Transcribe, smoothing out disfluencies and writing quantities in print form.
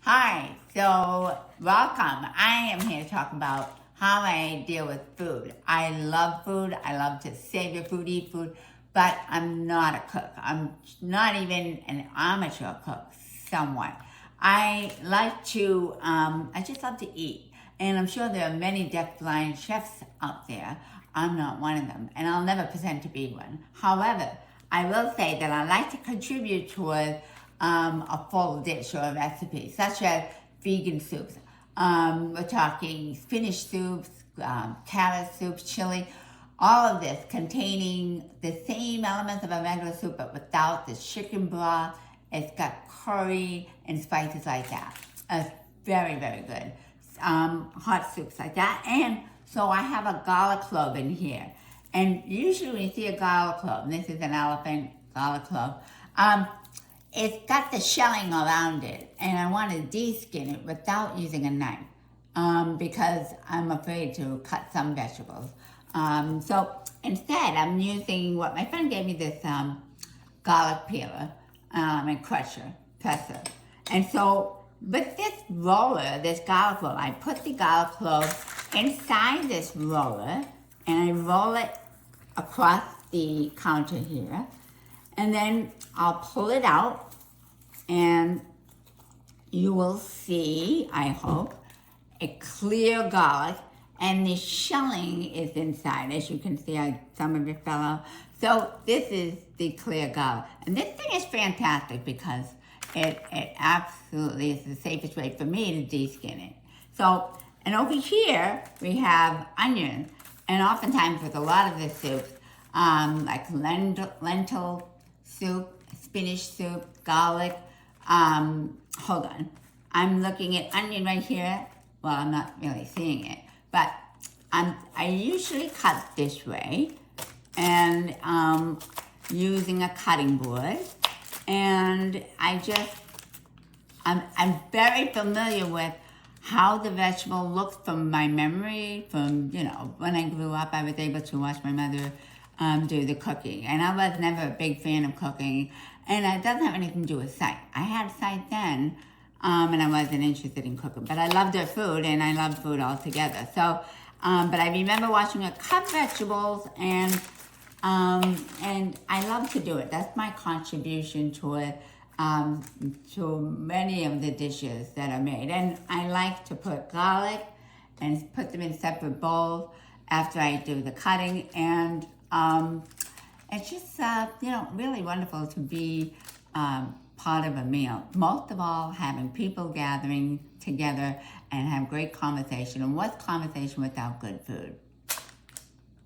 Hi, so welcome. I am here to talk about how I deal with food. I love food. I love to savor food, eat food, but I'm not a cook. I'm not even an amateur cook, somewhat. I just love to eat. And I'm sure there are many deaf-blind chefs out there. I'm not one of them, and I'll never pretend to be one. However, I will say that I like to contribute toward a full dish or a recipe, such as vegan soups. We're talking spinach soups, carrot soups, chili, all of this containing the same elements of a regular soup, but without the chicken broth. It's got curry and spices like that. It's very, very good. Hot soups like that. And so I have a garlic clove in here. And usually when you see a garlic clove, and this is an elephant garlic clove, it's got the shelling around it, and I want to de-skin it without using a knife because I'm afraid to cut some vegetables. So instead, I'm using what my friend gave me, this garlic peeler and presser. And so with this roller, this garlic roller, I put the garlic clove inside this roller, and I roll it across the counter here. And then I'll pull it out, and you will see, I hope, a clear garlic, and the shelling is inside. As you can see, some of it fell out. So this is the clear garlic. And this thing is fantastic because it absolutely is the safest way for me to de-skin it. So, and over here, we have onion. And oftentimes with a lot of the soups, like lentil soup, spinach soup, garlic. Hold on. I'm looking at onion right here. Well, I'm not really seeing it, but I usually cut this way, and using a cutting board. And I'm very familiar with how the vegetable looks from my memory, from, when I grew up. I was able to watch my mother do the cooking. And I was never a big fan of cooking. And it doesn't have anything to do with sight. I had sight then, and I wasn't interested in cooking. But I loved her food, and I loved food altogether. So, but I remember watching her cut vegetables, and I love to do it. That's my contribution to many of the dishes that are made. And I like to put garlic and put them in separate bowls after I do the cutting. And it's just, really wonderful to be part of a meal. Most of all, having people gathering together and have great conversation. And what's conversation without good food?